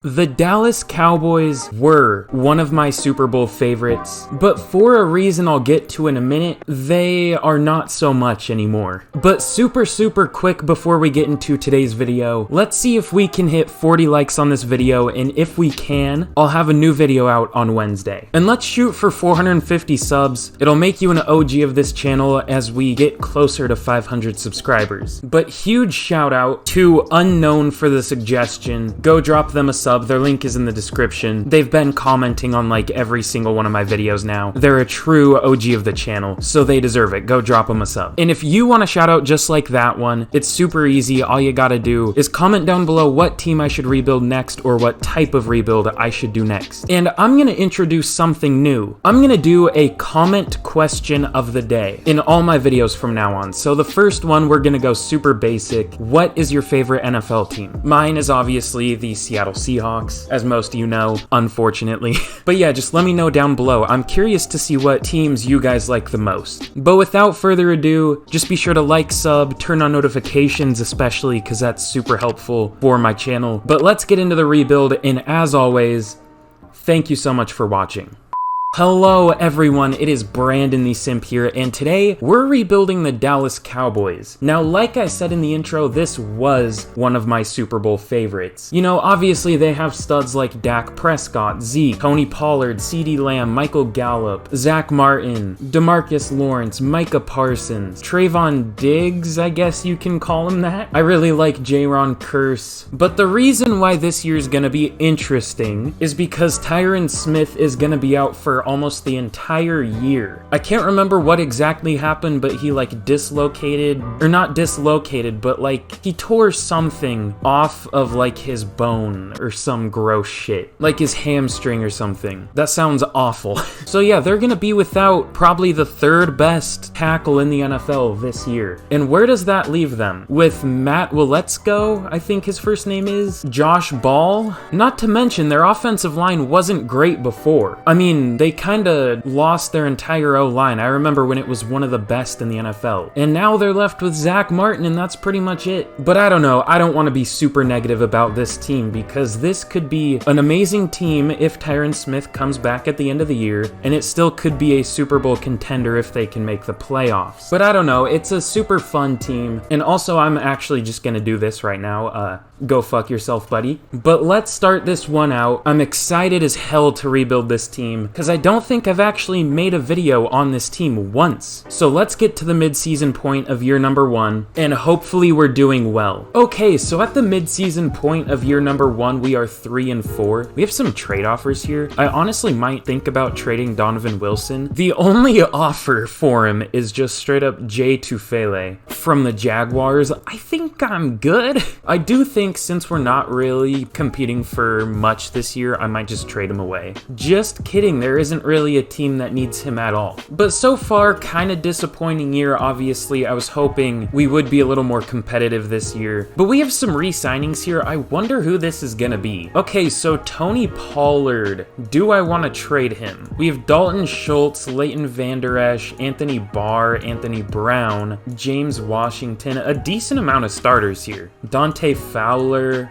The Dallas Cowboys were one of my Super Bowl favorites, but for a reason I'll get to in a minute, they are not so much anymore. But super quick before we get into today's video, let's see if we can hit 40 likes on this video, and if we can, I'll have a new video out on Wednesday. And let's shoot for 450 subs. It'll make you an OG of this channel as we get closer to 500 subscribers. But huge shout out to Unknown for the suggestion. Go drop them a sub. Their link is in the description. They've been commenting on like every single one of my videos now. They're a true OG of the channel, so they deserve it. Go drop them a sub. And if you want a shout out just like that one, it's super easy. All you gotta do is comment down below what team I should rebuild next or what type of rebuild I should do next. And I'm gonna introduce something new. I'm gonna do a comment question of the day in all my videos from now on. So the first one, we're gonna go super basic. What is your favorite NFL team? Mine is obviously the Seattle Seahawks, as most of you know, unfortunately. But yeah, just let me know down below. I'm curious to see what teams you guys like the most. But without further ado, just be sure to like, sub, turn on notifications especially, because that's super helpful for my channel. But let's get into the rebuild, and as always, thank you so much for watching. Hello everyone, it is Brandon the Simp here, and today we're rebuilding the Dallas Cowboys. Now, like I said in the intro, this was one of my Super Bowl favorites. You know, obviously they have studs like Dak Prescott, Zeke, Tony Pollard, CeeDee Lamb, Michael Gallup, Zach Martin, DeMarcus Lawrence, Micah Parsons, Trayvon Diggs, I guess you can call him that. I really like Jaron Kearse. But the reason why this year's gonna be interesting is because Tyron Smith is gonna be out for almost the entire year. I can't remember what exactly happened, but he like dislocated, or not dislocated, but like he tore something off of like his bone or some gross shit, like his hamstring or something. That sounds awful. So yeah, they're gonna be without probably the third best tackle in the NFL this year. And where does that leave them? With Matt Waletzko, I think his first name is, Josh Ball. Not to mention their offensive line wasn't great before. I mean, they kind of lost their entire O-line. I remember when it was one of the best in the NFL. And now they're left with Zach Martin, and that's pretty much it. But I don't know, I don't want to be super negative about this team, because this could be an amazing team if Tyron Smith comes back at the end of the year, and it still could be a Super Bowl contender if they can make the playoffs. But I don't know, it's a super fun team, and also I'm actually just gonna do this right now. Go fuck yourself, buddy. But let's start this one out. I'm excited as hell to rebuild this team, because I don't think I've actually made a video on this team once. So let's get to the mid-season point of year number 1, and hopefully we're doing well. Okay, so at the mid-season point of year number 1, we are 3-4. We have some trade offers here. I honestly might think about trading Donovan Wilson. The only offer for him is just straight up Jay Tufele from the Jaguars. I think I'm good. I do think since we're not really competing for much this year, I might just trade him away. Just kidding, there isn't really a team that needs him at all. But so far, kind of disappointing year, obviously. I was hoping we would be a little more competitive this year. But we have some re-signings here. I wonder who this is gonna be. Okay, so Tony Pollard. Do I want to trade him? We have Dalton Schultz, Leighton Vander Esch, Anthony Barr, Anthony Brown, James Washington. A decent amount of starters here. Dante Fowler.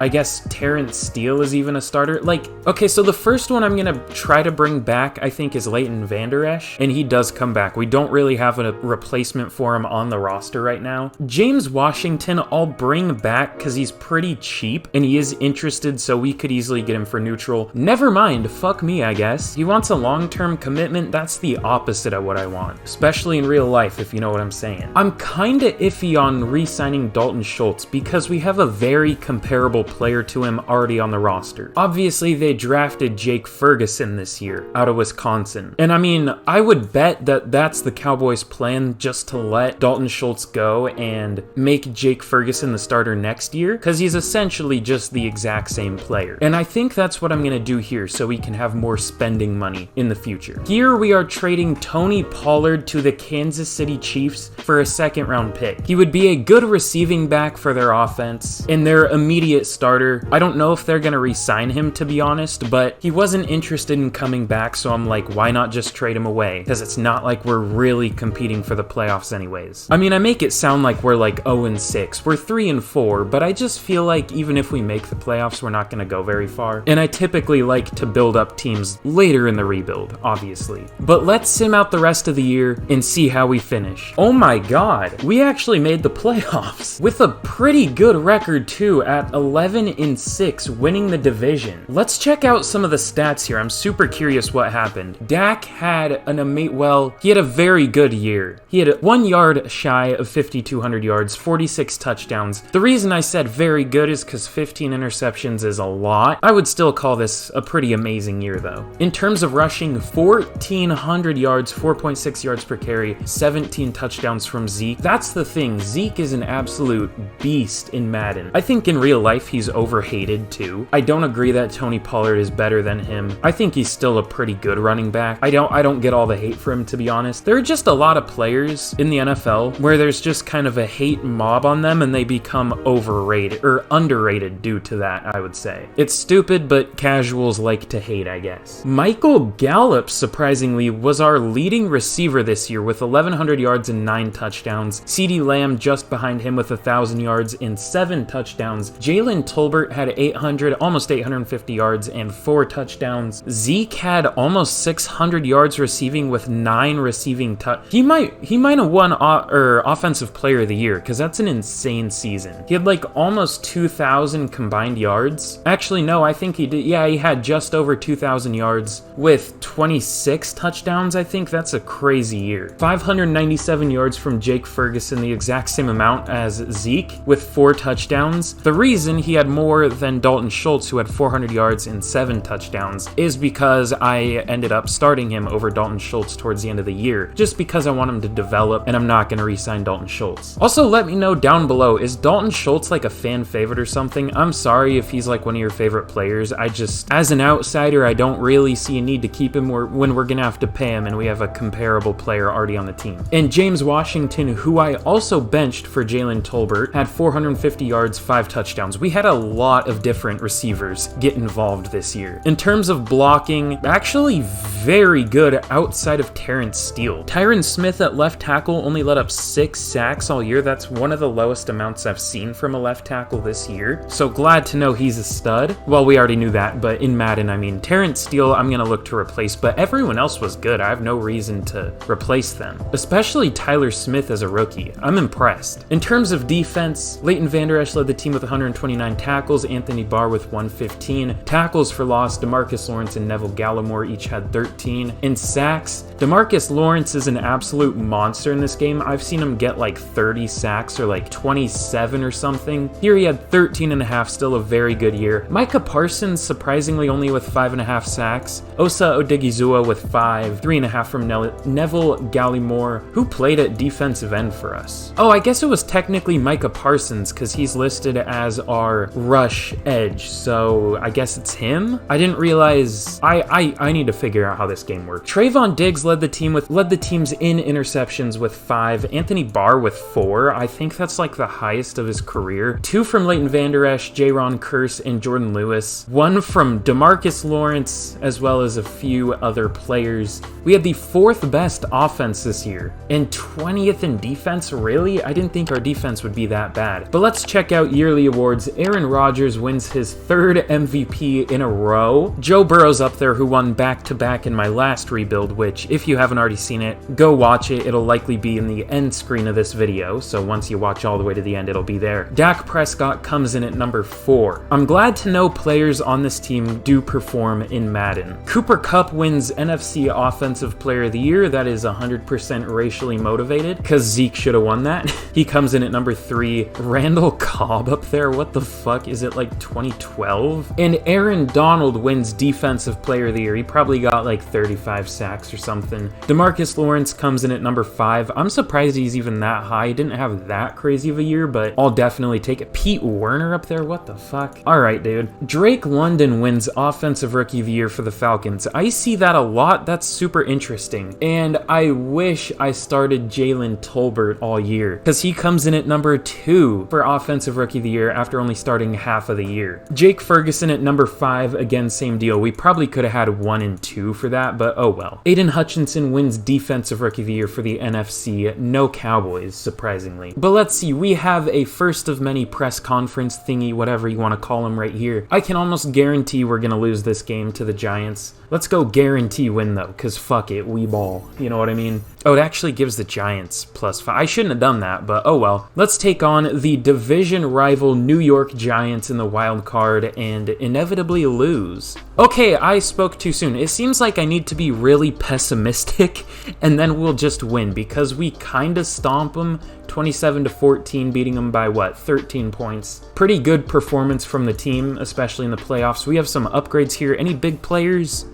I guess Terrence Steele is even a starter. Like, okay, so the first one I'm gonna try to bring back, I think, is Leighton Vander Esch, and he does come back. We don't really have a replacement for him on the roster right now. James Washington, I'll bring back because he's pretty cheap, and he is interested, so we could easily get him for neutral. Never mind, fuck me, I guess. He wants a long-term commitment. That's the opposite of what I want, especially in real life, if you know what I'm saying. I'm kinda iffy on re-signing Dalton Schultz because we have a very comparable player to him already on the roster. Obviously, they drafted Jake Ferguson this year out of Wisconsin. And I mean, I would bet that that's the Cowboys' plan, just to let Dalton Schultz go and make Jake Ferguson the starter next year, because he's essentially just the exact same player. And I think that's what I'm going to do here, so we can have more spending money in the future. Here we are trading Tony Pollard to the Kansas City Chiefs for a second-round pick. He would be a good receiving back for their offense, and they're immediate starter. I don't know if they're gonna re-sign him, to be honest, but he wasn't interested in coming back, so I'm like, why not just trade him away? Because it's not like we're really competing for the playoffs anyways. I mean, I make it sound like we're like 0-6. We're 3-4, but I just feel like even if we make the playoffs, we're not gonna go very far. And I typically like to build up teams later in the rebuild, obviously. But let's sim out the rest of the year and see how we finish. Oh my god, we actually made the playoffs with a pretty good record too, at 11-6, winning the division. Let's check out some of the stats here. I'm super curious what happened. Dak had he had a very good year. He had 1 yard shy of 5,200 yards, 46 touchdowns. The reason I said very good is because 15 interceptions is a lot. I would still call this a pretty amazing year though. In terms of rushing, 1,400 yards, 4.6 yards per carry, 17 touchdowns from Zeke. That's the thing, Zeke is an absolute beast in Madden. I think in real life he's overhated too. I don't agree that Tony Pollard is better than him. I think he's still a pretty good running back. I don't get all the hate for him, to be honest. There are just a lot of players in the NFL where there's just kind of a hate mob on them and they become overrated or underrated due to that, I would say. It's stupid, but casuals like to hate, I guess. Michael Gallup, surprisingly, was our leading receiver this year with 1,100 yards and 9 touchdowns. CeeDee Lamb just behind him with 1,000 yards and 7 touchdowns. Jalen Tolbert had almost 850 yards and 4 touchdowns. Zeke had almost 600 yards receiving with 9 receiving he might have won offensive player of the year, because that's an insane season. He had like almost 2,000 combined yards. Actually, no, I think he did. Yeah, he had just over 2,000 yards with 26 touchdowns. I think that's a crazy year. 597 yards from Jake Ferguson, the exact same amount as Zeke with 4 touchdowns. The reason he had more than Dalton Schultz, who had 400 yards and 7 touchdowns, is because I ended up starting him over Dalton Schultz towards the end of the year, just because I want him to develop, and I'm not going to re-sign Dalton Schultz. Also, let me know down below, is Dalton Schultz like a fan favorite or something? I'm sorry if he's like one of your favorite players. I just, as an outsider, I don't really see a need to keep him when we're going to have to pay him and we have a comparable player already on the team. And James Washington, who I also benched for Jalen Tolbert, had 450 yards, 5 touchdowns. We had a lot of different receivers get involved this year. In terms of blocking, actually very good outside of Terrence Steele. Tyron Smith at left tackle only let up 6 sacks all year. That's one of the lowest amounts I've seen from a left tackle this year. So glad to know he's a stud. Well, we already knew that, but in Madden, I mean, Terrence Steele, I'm going to look to replace, but everyone else was good. I have no reason to replace them, especially Tyler Smith as a rookie. I'm impressed. In terms of defense, Leighton Vander Esch led the team with 129 tackles, Anthony Barr with 115. Tackles for loss, DeMarcus Lawrence and Neville Gallimore each had 13. In sacks, DeMarcus Lawrence is an absolute monster in this game. I've seen him get like 30 sacks or like 27 or something. Here he had 13 and a half, still a very good year. Micah Parsons, surprisingly only with 5.5 sacks. Osa Odigizua with 5, 3.5 from Neville Gallimore, who played at defensive end for us. Oh, I guess it was technically Micah Parsons because he's listed as our rush edge, so I guess it's him? I didn't realize. I need to figure out how this game works. Trayvon Diggs led the teams in interceptions with 5. Anthony Barr with 4. I think that's like the highest of his career. 2 from Leighton Vander Esch, Jaron Kearse, and Jordan Lewis. 1 from DeMarcus Lawrence, as well as a few other players. We had the 4th best offense this year, and 20th in defense. Really? I didn't think our defense would be that bad. But let's check out yearly awards. Aaron Rodgers wins his 3rd MVP in a row. Joe Burrow's up there, who won back-to-back in my last rebuild, which, if you haven't already seen it, go watch it. It'll likely be in the end screen of this video, so once you watch all the way to the end, it'll be there. Dak Prescott comes in at number 4. I'm glad to know players on this team do perform in Madden. Cooper Kupp wins NFC Offensive Player of the Year. That is 100% racially motivated, because Zeke should have won that. He comes in at number 3. Randall Cobb up there, what the fuck? Is it like 2012? And Aaron Donald wins Defensive Player of the Year. He probably got like 35 sacks or something. DeMarcus Lawrence comes in at number 5. I'm surprised he's even that high. He didn't have that crazy of a year, but I'll definitely take it. Pete Werner up there, what the fuck? Alright, dude. Drake London wins Offensive Rookie of the Year for the Falcons. I see that a lot. That's super interesting. And I wish I started Jalen Tolbert all year, because he comes in at number 2 for Offensive Rookie of the Year. player after only starting half of the year. Jake Ferguson at number 5, again, same deal. We probably could have had 1 and 2 for that, but oh well. Aiden Hutchinson wins Defensive Rookie of the Year for the NFC. No Cowboys, surprisingly. But let's see, we have a first of many press conference thingy, whatever you want to call them right here. I can almost guarantee we're going to lose this game to the Giants. Let's go guarantee win though, because fuck it, we ball. You know what I mean? Oh, it actually gives the Giants +5. I shouldn't have done that, but oh well. Let's take on the division rival New York Giants in the wild card and inevitably lose. Okay, I spoke too soon. It seems like I need to be really pessimistic and then we'll just win because we kind of stomp them 27-14, beating them by what, 13 points. Pretty good performance from the team, especially in the playoffs. We have some upgrades here. Any big players?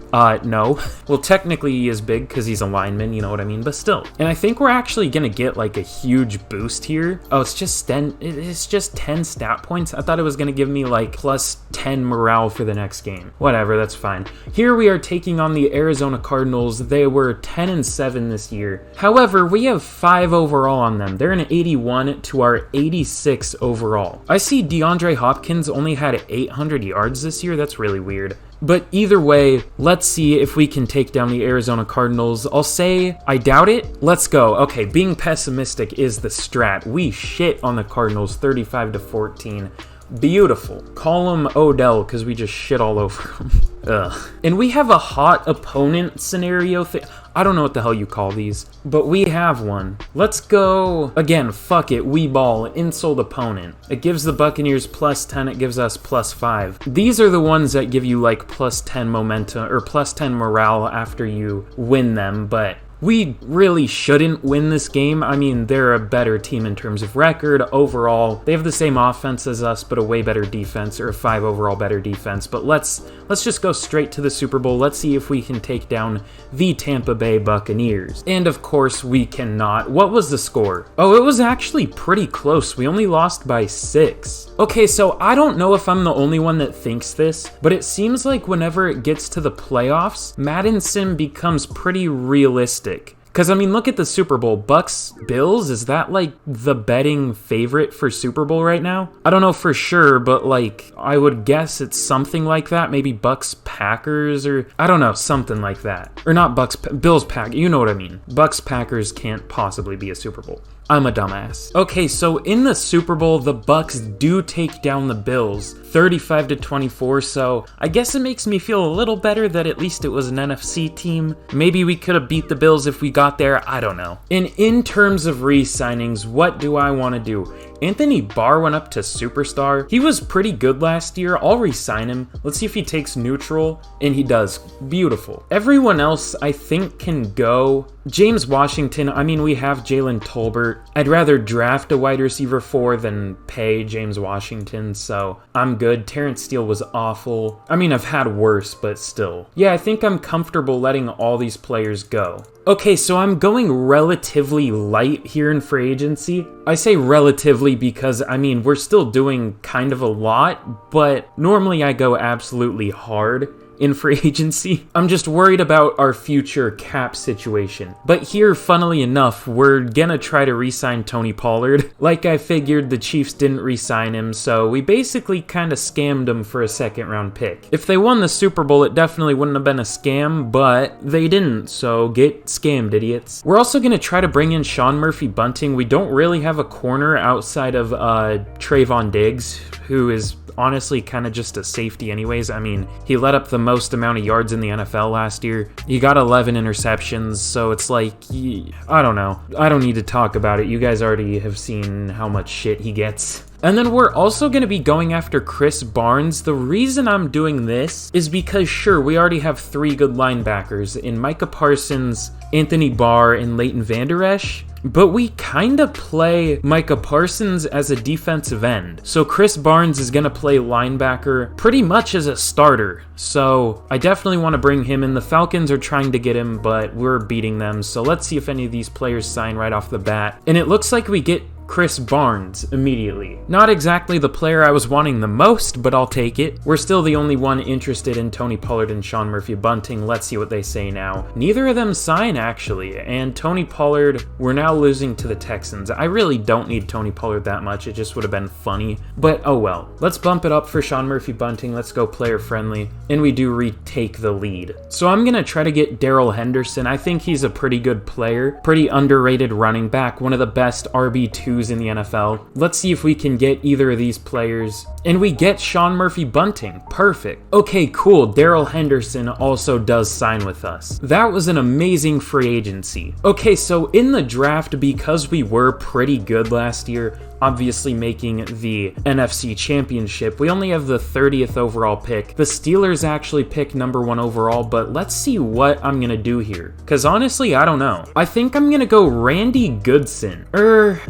No. Well, technically he is big because he's a lineman, you know what I mean, but still. And I think we're actually gonna get like a huge boost here. Oh, it's just 10 stat points. I thought it was gonna give me like +10 morale for the next game. Whatever, that's fine. Here we are taking on the Arizona Cardinals. They were 10-7 this year. However, we have 5 overall on them. They're an 81 to our 86 overall. I see DeAndre Hopkins only had 800 yards this year. That's really weird. But either way, let's see if we can take down the Arizona Cardinals. I'll say I doubt it. Let's go. Okay, being pessimistic is the strat. We shit on the Cardinals 35-14. Beautiful. Call him Odell because we just shit all over him. Ugh. And we have a hot opponent scenario thing. I don't know what the hell you call these, but we have one. Let's go. Again, fuck it. We ball. Insult opponent. It gives the Buccaneers +10. It gives us +5. These are the ones that give you like +10 momentum or +10 morale after you win them, but we really shouldn't win this game. I mean, they're a better team in terms of record. Overall, they have the same offense as us, but a way better defense, or a 5 overall better defense. But let's just go straight to the Super Bowl. Let's see if we can take down the Tampa Bay Buccaneers. And of course, we cannot. What was the score? Oh, it was actually pretty close. We only lost by 6. Okay, so I don't know if I'm the only one that thinks this, but it seems like whenever it gets to the playoffs, Madden Sim becomes pretty realistic. Because, I mean, look at the Super Bowl. Bucks, Bills, is that, like, the betting favorite for Super Bowl right now? I don't know for sure, but, like, I would guess it's something like that. Maybe Bucks, Packers, or, I don't know, something like that. Or not Bucks, Bills, Packers, you know what I mean. Bucks, Packers can't possibly be a Super Bowl. I'm a dumbass. Okay, so in the Super Bowl, the Bucks do take down the Bills 35-24, so I guess it makes me feel a little better that at least it was an NFC team. Maybe we could have beat the Bills if we got there, I don't know. And in terms of re-signings, what do I want to do? Anthony Barr went up to Superstar. He was pretty good last year. I'll re-sign him. Let's see if he takes neutral, and he does. Beautiful. Everyone else, I think, can go. James Washington, I mean, we have Jalen Tolbert. I'd rather draft a wide receiver 4 than pay James Washington, so I'm good. Terrence Steele was awful. I mean, I've had worse, but still. Yeah, I think I'm comfortable letting all these players go. Okay, so I'm going relatively light here in free agency. I say relatively because, I mean, we're still doing kind of a lot, but normally I go absolutely hard in free agency. I'm just worried about our future cap situation. But here, funnily enough, we're gonna try to re-sign Tony Pollard. Like I figured, the Chiefs didn't re-sign him, so we basically kind of scammed him for a second-round pick. If they won the Super Bowl, it definitely wouldn't have been a scam, but they didn't, so get scammed, idiots. We're also gonna try to bring in Sean Murphy-Bunting. We don't really have a corner outside of Trayvon Diggs, who is honestly kind of just a safety anyways. I mean, he let up the most amount of yards in the NFL last year. He got 11 interceptions, so it's like, I don't know. I don't need to talk about it. You guys already have seen how much shit he gets. And then we're also going to be going after Chris Barnes. The reason I'm doing this is because, sure, we already have 3 good linebackers in Micah Parsons, Anthony Barr, and Leighton Vander Esch. But we kind of play Micah Parsons as a defensive end. So Chris Barnes is going to play linebacker pretty much as a starter. So I definitely want to bring him in. The Falcons are trying to get him, but we're beating them. So let's see if any of these players sign right off the bat. And it looks like we get Chris Barnes immediately. Not exactly the player I was wanting the most, but I'll take it. We're still the only one interested in Tony Pollard and Sean Murphy-Bunting. Let's see what they say now. Neither of them sign, actually, and Tony Pollard, we're now losing to the Texans. I really don't need Tony Pollard that much. It just would have been funny, but oh well. Let's bump it up for Sean Murphy-Bunting. Let's go player friendly, and we do retake the lead. So I'm gonna try to get Darrell Henderson. I think he's a pretty good player, pretty underrated running back, one of the best RB2s in the NFL. Let's see if we can get either of these players, and we get Sean Murphy-Bunting. Perfect. Okay, cool. Darrell Henderson also does sign with us. That was an amazing free agency. Okay, so in the draft, because we were pretty good last year, obviously making the NFC Championship, we only have the 30th overall pick. The Steelers actually pick number 1 overall, but let's see what I'm gonna do here. Because honestly, I don't know. I think I'm gonna go Randy Goodson.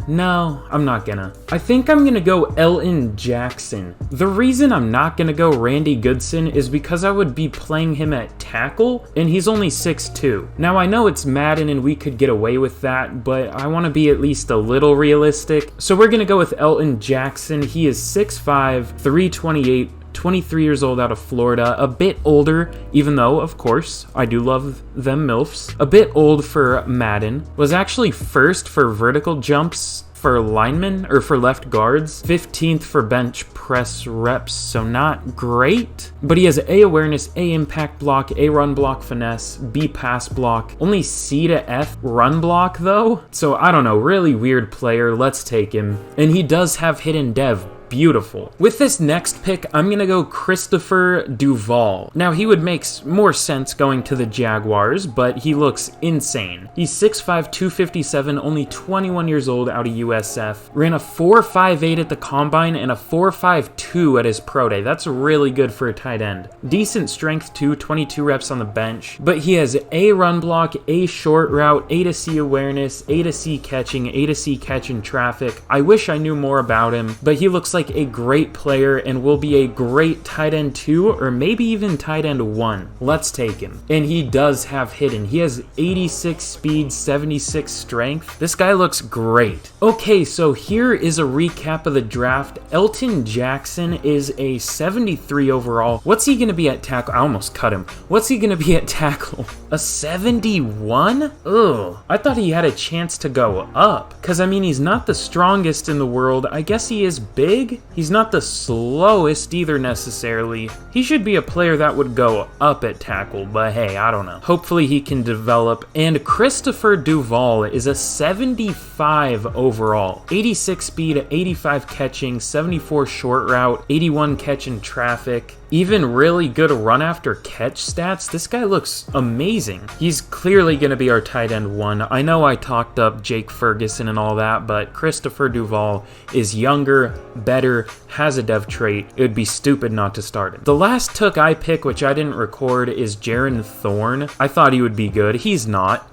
No, I'm not gonna. I think I'm gonna go Elton Jackson. The reason I'm not gonna go Randy Goodson is because I would be playing him at tackle, and he's only 6'2". Now, I know it's Madden and we could get away with that, but I want to be at least a little realistic. So we're gonna go with Elton Jackson. He is 6'5", 328, 23 years old, out of Florida, a bit older, even though, of course, I do love them MILFs. A bit old for Madden. Was actually first for vertical jumps for linemen, or for left guards, 15th for bench press reps, so not great. But he has A awareness, A impact block, A run block finesse, B pass block, only C to F run block though. So I don't know, really weird player, let's take him. And he does have hidden dev. Beautiful. With this next pick, I'm gonna go Christopher Duval. Now, he would make more sense going to the Jaguars, but he looks insane. He's 6'5", 257, only 21 years old, out of USF. Ran a 4.58 at the combine and a 4.52 at his pro day. That's really good for a tight end. Decent strength too, 22 reps on the bench, but he has A run block, A short route, A to C awareness, A to C catching, A to C catch in traffic. I wish I knew more about him, but he looks like a great player and will be a great tight end 2 or maybe even tight end 1. Let's take him. And he does have hidden. He has 86 speed, 76 strength. This guy looks great. Okay, so here is a recap of the draft. Elton Jackson is a 73 overall. What's he gonna be at tackle? I almost cut him. What's he gonna be at tackle? A 71? Ugh. I thought he had a chance to go up. Cause I mean, he's not the strongest in the world. I guess he is big. He's not the slowest either necessarily. He should be a player that would go up at tackle, but hey, I don't know. Hopefully he can develop. And Christopher Duval is a 75 overall. 86 speed, 85 catching, 74 short route, 81 catch in traffic. Even really good run after catch stats. This guy looks amazing. He's clearly going to be our tight end 1. I know I talked up Jake Ferguson and all that, but Christopher Duval is younger, better, has a dev trait. It would be stupid not to start him. The last took I pick, which I didn't record, is Jaron Thorne. I thought he would be good. He's not.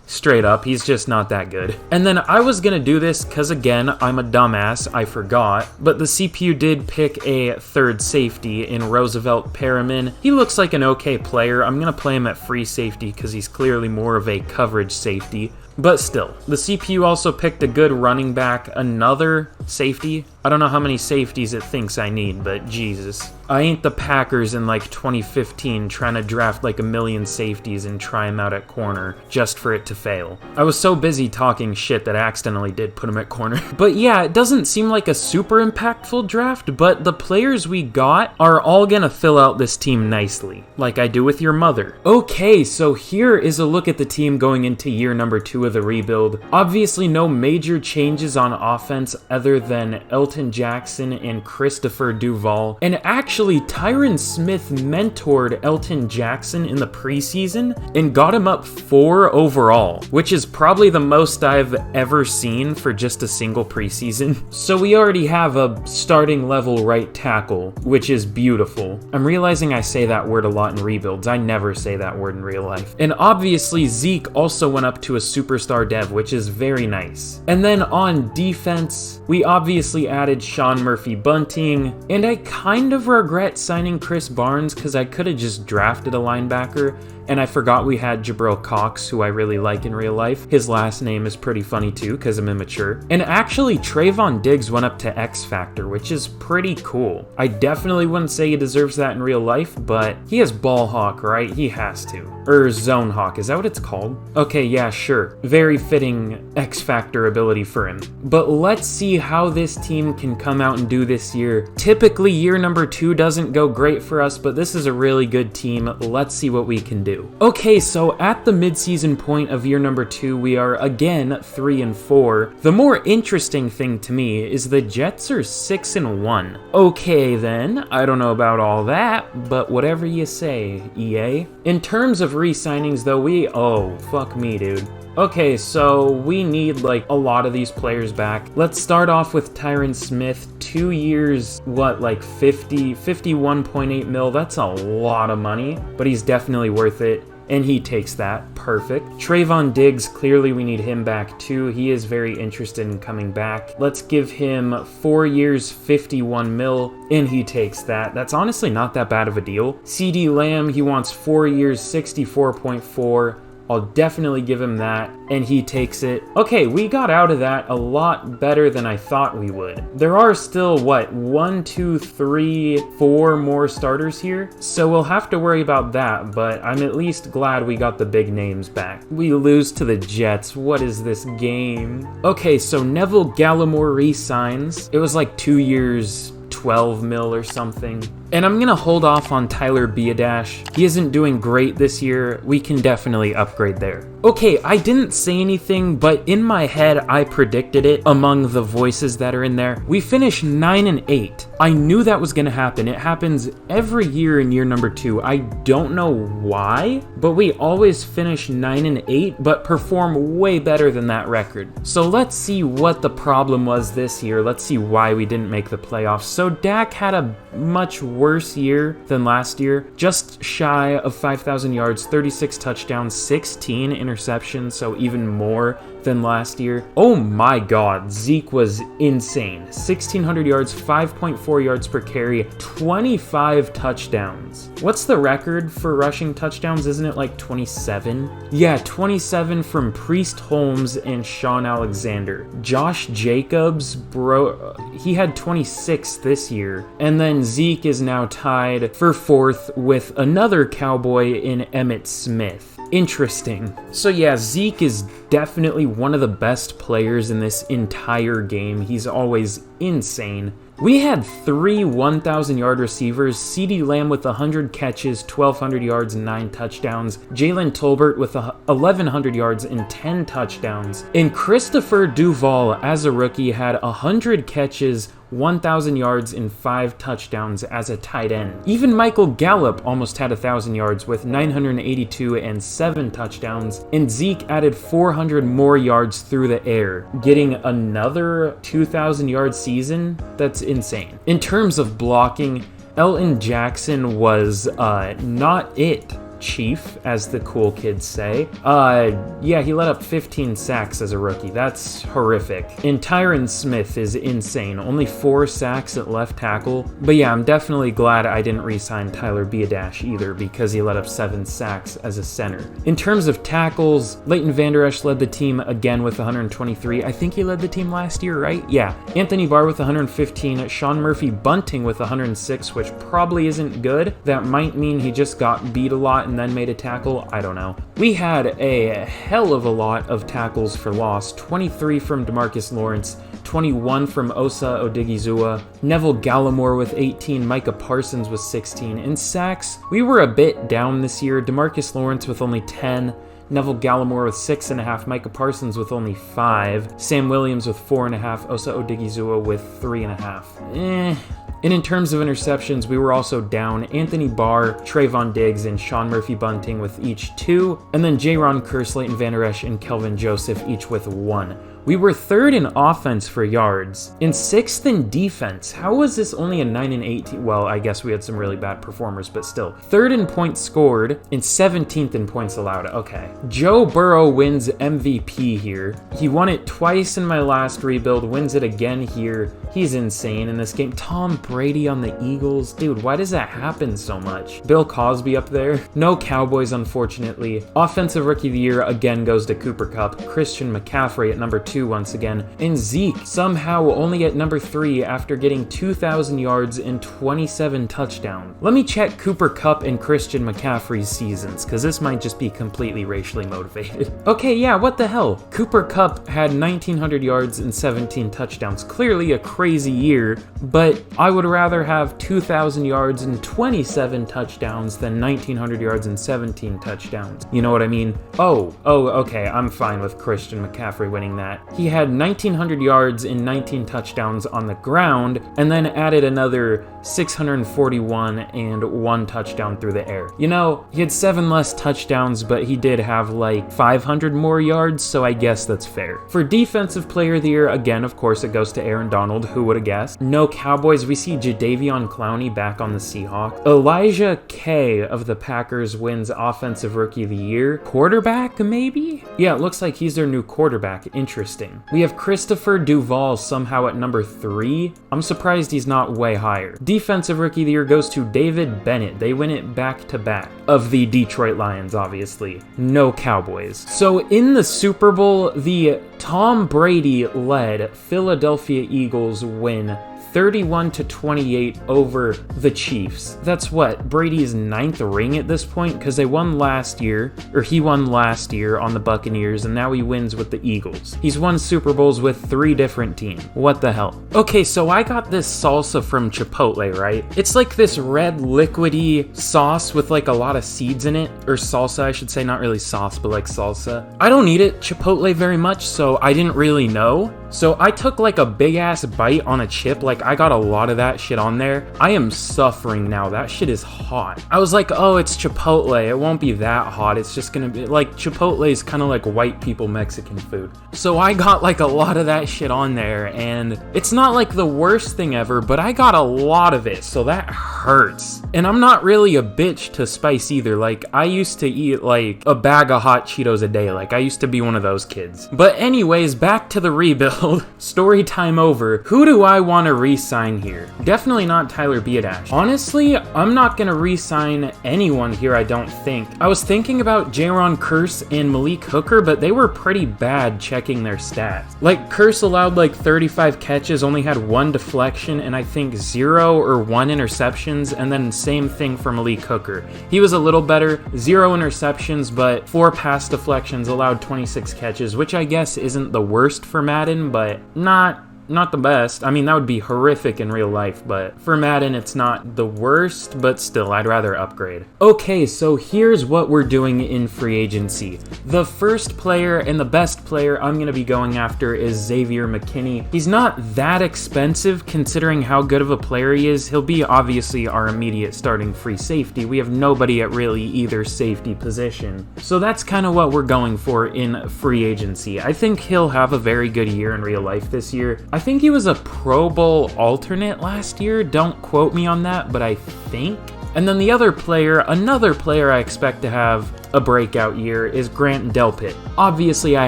Straight up, he's just not that good. And then I was gonna do this because, again, I'm a dumbass, I forgot, but the CPU did pick a third safety in Roosevelt Perriman. He looks like an okay player. I'm gonna play him at free safety because he's clearly more of a coverage safety. But still, the CPU also picked a good running back, another safety. I don't know how many safeties it thinks I need, but Jesus. I ain't the Packers in like 2015 trying to draft like a million safeties and try them out at corner just for it to fail. I was so busy talking shit that I accidentally did put him at corner. But yeah, it doesn't seem like a super impactful draft, but the players we got are all gonna fill out this team nicely, like I do with your mother. Okay, so here is a look at the team going into year number 2 of the rebuild. Obviously no major changes on offense other than Elton Jackson and Christopher Duval. And actually, Tyron Smith mentored Elton Jackson in the preseason and got him up 4 overall, which is probably the most I've ever seen for just a single preseason. So we already have a starting level right tackle, which is beautiful. I'm realizing I say that word a lot in rebuilds. I never say that word in real life. And obviously Zeke also went up to a superstar dev, which is very nice. And then on defense, we obviously added Sean Murphy-Bunting, and I kind of regret signing Chris Barnes because I could have just drafted a linebacker And I forgot we had Jabril Cox, who I really like in real life. His last name is pretty funny too, because I'm immature. And actually, Trayvon Diggs went up to X Factor, which is pretty cool. I definitely wouldn't say he deserves that in real life, but he has Ball Hawk, right? He has to. Or Zone Hawk, is that what it's called? Okay, yeah, sure. Very fitting X Factor ability for him. But let's see how this team can come out and do this year. Typically, year number 2 doesn't go great for us, but this is a really good team. Let's see what we can do. Okay, so at the midseason point of year number 2, we are again 3-4. The more interesting thing to me is the Jets are 6-1. Okay then, I don't know about all that, but whatever you say, EA. In terms of re-signings though, oh, fuck me, dude. Okay, so we need like a lot of these players back. Let's start off with Tyron Smith. 2 years, what, like 51.8 mil? That's a lot of money, but he's definitely worth it. And he takes that. Perfect. Trayvon Diggs, clearly we need him back too. He is very interested in coming back. Let's give him 4 years, 51 mil, and he takes that. That's honestly not that bad of a deal. CD Lamb, he wants 4 years, 64.4. I'll definitely give him that, and he takes it. Okay, we got out of that a lot better than I thought we would. There are still, what, 1, 2, 3, 4 more starters here? So we'll have to worry about that, but I'm at least glad we got the big names back. We lose to the Jets. What is this game? Okay, so Neville Gallimore re-signs. It was like 2 years, 12 mil or something. And I'm gonna hold off on Tyler Biadasz. He isn't doing great this year. We can definitely upgrade there. Okay, I didn't say anything, but in my head, I predicted it among the voices that are in there. We finished 9-8. I knew that was gonna happen. It happens every year in year number 2. I don't know why, but we always finish 9-8, but perform way better than that record. So let's see what the problem was this year. Let's see why we didn't make the playoffs. So Dak had a much worse year than last year, just shy of 5,000 yards, 36 touchdowns, 16 interceptions, so even more than last year. Oh my god, Zeke was insane. 1,600 yards, 5.4 yards per carry, 25 touchdowns. What's the record for rushing touchdowns? Isn't it like 27? Yeah, 27 from Priest Holmes and Sean Alexander. Josh Jacobs, bro, he had 26 this year. And then Zeke is now tied for 4th with another Cowboy in Emmitt Smith. Interesting. So yeah, Zeke is definitely one of the best players in this entire game. He's always insane. We had 3 1,000-yard receivers, CeeDee Lamb with 100 catches, 1,200 yards, and 9 touchdowns, Jalen Tolbert with 1,100 yards and 10 touchdowns, and Christopher Duval, as a rookie, had 100 catches, 1,000 yards and 5 touchdowns as a tight end. Even Michael Gallup almost had 1,000 yards with 982 and 7 touchdowns, and Zeke added 400 more yards through the air, getting another 2,000-yard season. That's insane. In terms of blocking, Elton Jackson was not it. Chief, as the cool kids say. Yeah, he let up 15 sacks as a rookie. That's horrific. And Tyron Smith is insane. Only 4 sacks at left tackle. But yeah, I'm definitely glad I didn't re-sign Tyler Biadasz either, because he let up 7 sacks as a center. In terms of tackles, Leighton Vander Esch led the team again with 123. I think he led the team last year, right? Yeah. Anthony Barr with 115. Sean Murphy Bunting with 106, which probably isn't good. That might mean he just got beat a lot and then made a tackle. I don't know. We had a hell of a lot of tackles for loss. 23 from DeMarcus Lawrence, 21 from Osa Odigizua, Neville Gallimore with 18, Micah Parsons with 16. In sacks, we were a bit down this year. DeMarcus Lawrence with only 10, Neville Gallimore with 6.5, Micah Parsons with only 5, Sam Williams with 4.5, Osa Odigizua with 3.5. And in terms of interceptions, we were also down. Anthony Barr, Trayvon Diggs, and Sean Murphy Bunting with each 2, and then Jaron Kearse, Leighton Vander Esch, and Kelvin Joseph each with 1. We were 3rd in offense for yards, and 6th in defense. How was this only a 9 and 18? Well, I guess we had some really bad performers, but still. 3rd in points scored and 17th in points allowed. Okay. Joe Burrow wins MVP here. He won it twice in my last rebuild, wins it again here. He's insane in this game. Tom Brady on the Eagles. Dude, why does that happen so much? Bill Cosby up there. No Cowboys, unfortunately. Offensive Rookie of the Year again goes to Cooper Kupp. Christian McCaffrey at number 2 once again. And Zeke somehow only at number 3 after getting 2,000 yards and 27 touchdowns. Let me check Cooper Kupp and Christian McCaffrey's seasons, because this might just be completely racially motivated. Okay, yeah, what the hell? Cooper Kupp had 1,900 yards and 17 touchdowns. Clearly a crazy year, but I would rather have 2,000 yards and 27 touchdowns than 1,900 yards and 17 touchdowns. You know what I mean? Oh, okay, I'm fine with Christian McCaffrey winning that. He had 1,900 yards and 19 touchdowns on the ground, and then added another 641 and 1 touchdown through the air. You know, he had 7 less touchdowns, but he did have like 500 more yards, so I guess that's fair. For Defensive Player of the Year, again, of course, it goes to Aaron Donald. Who would have guessed? No Cowboys. We see Jadeveon Clowney back on the Seahawks. Elijah K of the Packers wins Offensive Rookie of the Year. Quarterback, maybe? Yeah, it looks like he's their new quarterback. Interesting. We have Christopher Duval somehow at number 3. I'm surprised he's not way higher. Defensive Rookie of the Year goes to David Bennett. They win it back-to-back. Of the Detroit Lions, obviously. No Cowboys. So in the Super Bowl, the Tom Brady-led Philadelphia Eagles win 31-28 over the Chiefs. That's what, Brady's 9th ring at this point? Because they won last year, or he won last year on the Buccaneers, and now he wins with the Eagles. He's won Super Bowls with 3 different teams. What the hell? Okay, so I got this salsa from Chipotle, right? It's like this red liquidy sauce with like a lot of seeds in it, or salsa, I should say, not really sauce, but like salsa. I don't eat it Chipotle very much, so I didn't really know. So I took like a big ass bite on a chip, like I got a lot of that shit on there. I am suffering now. That shit is hot. I was like, oh, it's Chipotle. It won't be that hot. It's just gonna be like, Chipotle is kind of like white people Mexican food. So I got like a lot of that shit on there, and it's not like the worst thing ever, but I got a lot of it, so that hurts. And I'm not really a bitch to spice either. Like, I used to eat like a bag of hot Cheetos a day. Like, I used to be one of those kids. But anyways, back to the rebuild. Story time over. Who do I want to re-sign here? Definitely not Tyler Biadasz. Honestly, I'm not going to re-sign anyone here, I don't think. I was thinking about Jaron Kearse and Malik Hooker, but they were pretty bad checking their stats. Like, Kearse allowed like 35 catches, only had 1 deflection, and I think 0 or 1 interceptions, and then same thing for Malik Hooker. He was a little better, 0 interceptions, but 4 pass deflections, allowed 26 catches, which I guess isn't the worst for Madden, but not the best. I mean, that would be horrific in real life, but for Madden, it's not the worst, but still, I'd rather upgrade. Okay, so here's what we're doing in free agency. The first player and the best player I'm going to be going after is Xavier McKinney. He's not that expensive considering how good of a player he is. He'll be obviously our immediate starting free safety. We have nobody at really either safety position. So that's kind of what we're going for in free agency. I think he'll have a very good year in real life this year. I think he was a Pro Bowl alternate last year. Don't quote me on that, but I think. And then the other player, another player I expect to have a breakout year is Grant Delpit. Obviously, I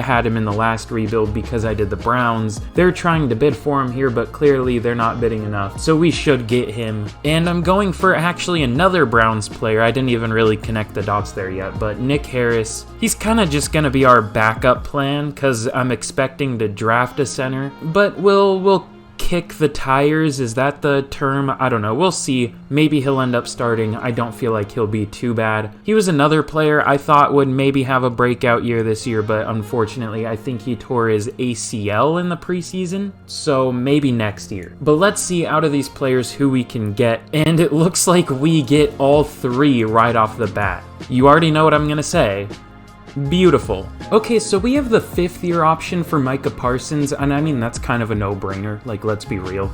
had him in the last rebuild because I did the Browns. They're trying to bid for him here, but clearly they're not bidding enough, so we should get him. And I'm going for actually another Browns player. I didn't even really connect the dots there yet, but Nick Harris. He's kind of just going to be our backup plan because I'm expecting to draft a center, but we'll kick the tires, is that the term? I don't know, we'll see. Maybe he'll end up starting. I don't feel like he'll be too bad. He was another player I thought would maybe have a breakout year this year, but unfortunately I think he tore his ACL in the preseason, so maybe next year. But let's see out of these players who we can get, and it looks like we get all 3 right off the bat. You already know what I'm gonna say. Beautiful. Okay, so we have the 5th-year option for Micah Parsons, and I mean, that's kind of a no-brainer. Like, let's be real.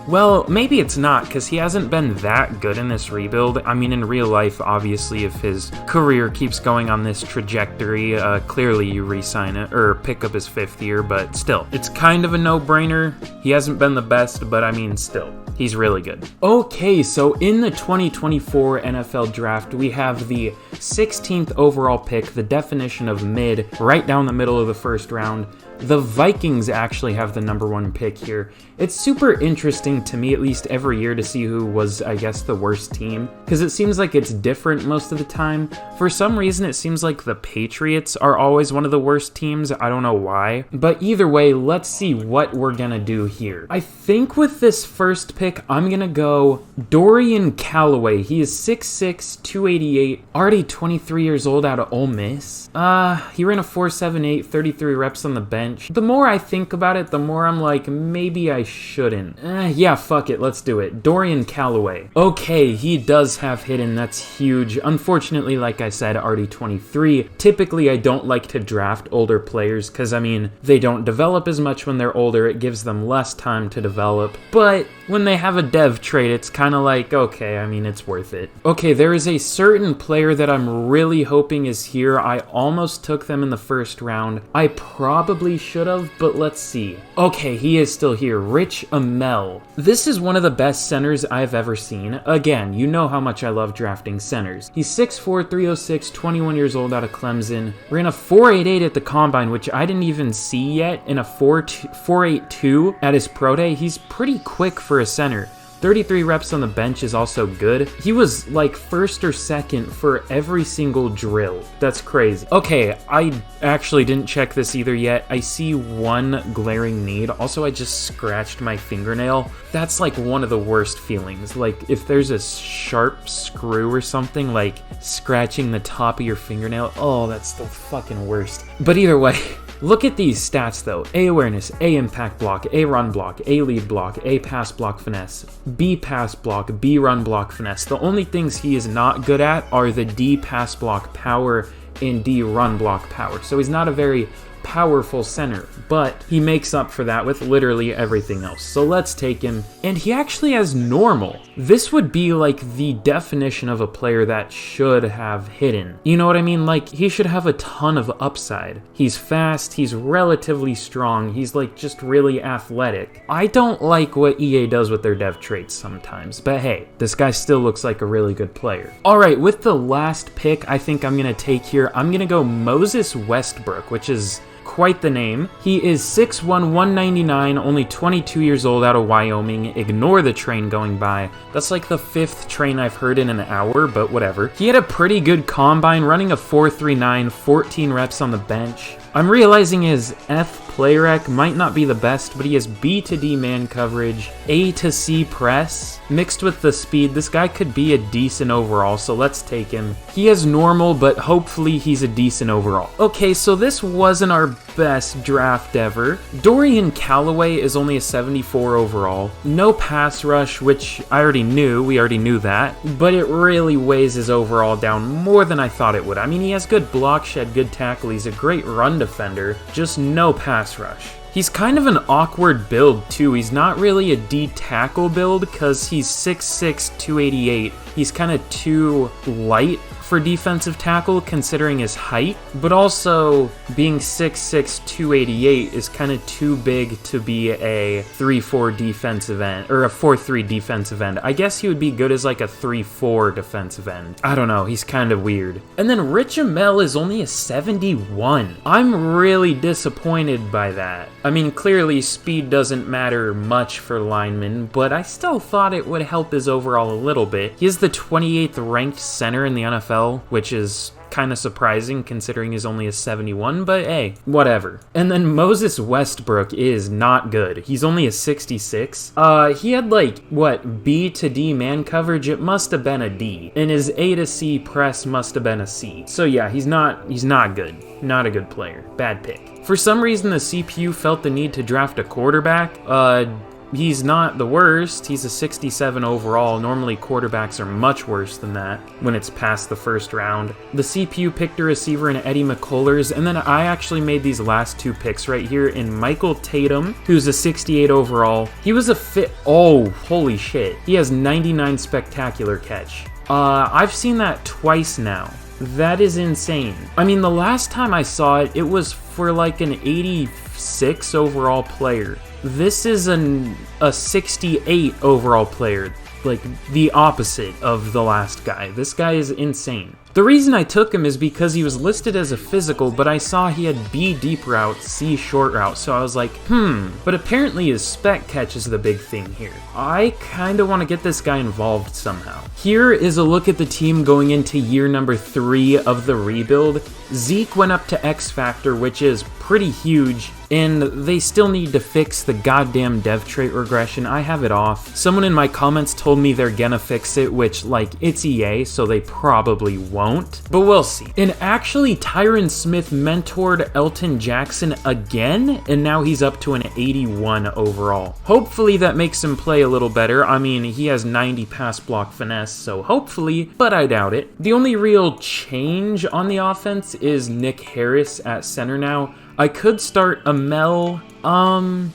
Well, maybe it's not, because he hasn't been that good in this rebuild. I mean, in real life, obviously, if his career keeps going on this trajectory, clearly you re-sign it, or pick up his 5th year, but still. It's kind of a no-brainer. He hasn't been the best, but I mean, still. He's really good. Okay, so in the 2024 NFL Draft, we have the 16th overall pick, the definition of mid, right down the middle of the first round. The Vikings actually have the number 1 pick here. It's super interesting to me, at least every year, to see who was, I guess, the worst team, because it seems like it's different most of the time. For some reason, it seems like the Patriots are always one of the worst teams. I don't know why. But either way, let's see what we're gonna do here. I think with this first pick, I'm gonna go Dorian Callaway. He is 6'6", 288, already 23 years old out of Ole Miss. He ran a 4.78, 33 reps on the bench. The more I think about it, the more I'm like, maybe I shouldn't. Yeah, fuck it, let's do it. Dorian Callaway. Okay, he does have hidden, that's huge. Unfortunately, like I said, already 23. Typically, I don't like to draft older players because, I mean, they don't develop as much when they're older. It gives them less time to develop. But when they have a dev trade, it's kind of like, okay, I mean, it's worth it. Okay, there is a certain player that I'm really hoping is here. I almost took them in the first round. I probably should have, but let's see. Okay, he is still here. Rich Amell. This is one of the best centers I've ever seen. Again, you know how much I love drafting centers. He's 6'4", 306, 21 years old out of Clemson. Ran a 4.88 at the combine, which I didn't even see yet, in a 4.82 at his pro day. He's pretty quick for a center. 33 reps on the bench is also good. He was like 1st or 2nd for every single drill. That's crazy. Okay, I actually didn't check this either yet. I see one glaring need. Also, I just scratched my fingernail. That's like one of the worst feelings. Like if there's a sharp screw or something, like scratching the top of your fingernail. Oh, that's the fucking worst. But either way, look at these stats though. A awareness, A impact block, A run block, A lead block, A pass block finesse, B pass block, B run block finesse. The only things he is not good at are the D pass block power and D run block power. So he's not a very powerful center, but he makes up for that with literally everything else. So let's take him. And he actually has normal. This would be like the definition of a player that should have hidden. You know what I mean? Like he should have a ton of upside. He's fast, he's relatively strong, he's like just really athletic. I don't like what EA does with their dev traits sometimes, but hey, this guy still looks like a really good player. All right, with the last pick I think I'm gonna take here, I'm gonna go Moses Westbrook, which is quite the name. He is 6'1", 199, only 22 years old out of Wyoming. Ignore the train going by. That's like the 5th train I've heard in an hour, but whatever. He had a pretty good combine, running a 4.39, 14 reps on the bench. I'm realizing his F play rec might not be the best, but he has B to D man coverage, A to C press, mixed with the speed. This guy could be a decent overall, so let's take him. He has normal, but hopefully he's a decent overall. Okay, so this wasn't our best draft ever. Dorian Callaway is only a 74 overall. No pass rush, which I already knew. We already knew that. But it really weighs his overall down more than I thought it would. I mean, he has good block shed, good tackle. He's a great run defender. Just no pass rush. He's kind of an awkward build too. He's not really a D tackle build because he's 6'6", 288. He's kind of too light for defensive tackle considering his height, but also being 6'6", 288 is kind of too big to be a 3-4 defensive end, or a 4-3 defensive end. I guess he would be good as like a 3-4 defensive end. I don't know, he's kind of weird. And then Rich Amell is only a 71. I'm really disappointed by that. I mean, clearly speed doesn't matter much for linemen, but I still thought it would help his overall a little bit. He is the 28th ranked center in the NFL, which is kind of surprising considering he's only a 71, but hey, whatever. And then Moses Westbrook is not good. He's only a 66. He had like, what, B to D man coverage? It must have been a D. And his A to C press must have been a C. So yeah, he's not good. Not a good player. Bad pick. For some reason, the CPU felt the need to draft a quarterback. he's not the worst. He's a 67 overall. Normally quarterbacks are much worse than that when it's past the first round. The CPU picked a receiver in Eddie McCullers, and then I actually made these last two picks right here in Michael Tatum, who's a 68 overall. He was a fit. Oh, holy shit. He has 99 spectacular catch. I've seen that twice now. That is insane. I mean, the last time I saw it, it was for like an 86 overall player. This is a 68 overall player, like the opposite of the last guy. This guy is insane. The reason I took him is because he was listed as a physical, but I saw he had B deep route, C short route, so I was like, but apparently his spec catch is the big thing here. I kinda wanna get this guy involved somehow. Here is a look at the team going into year number 3 of the rebuild. Zeke went up to X Factor, which is pretty huge, and they still need to fix the goddamn dev trait regression. I have it off. Someone in my comments told me they're gonna fix it, which, like, it's EA, so they probably won't, but we'll see. And actually, Tyron Smith mentored Elton Jackson again, and now he's up to an 81 overall. Hopefully that makes him play a little better. I mean, he has 90 pass block finesse, so hopefully, but I doubt it. The only real change on the offense is Nick Harris at center now. I could start Amel.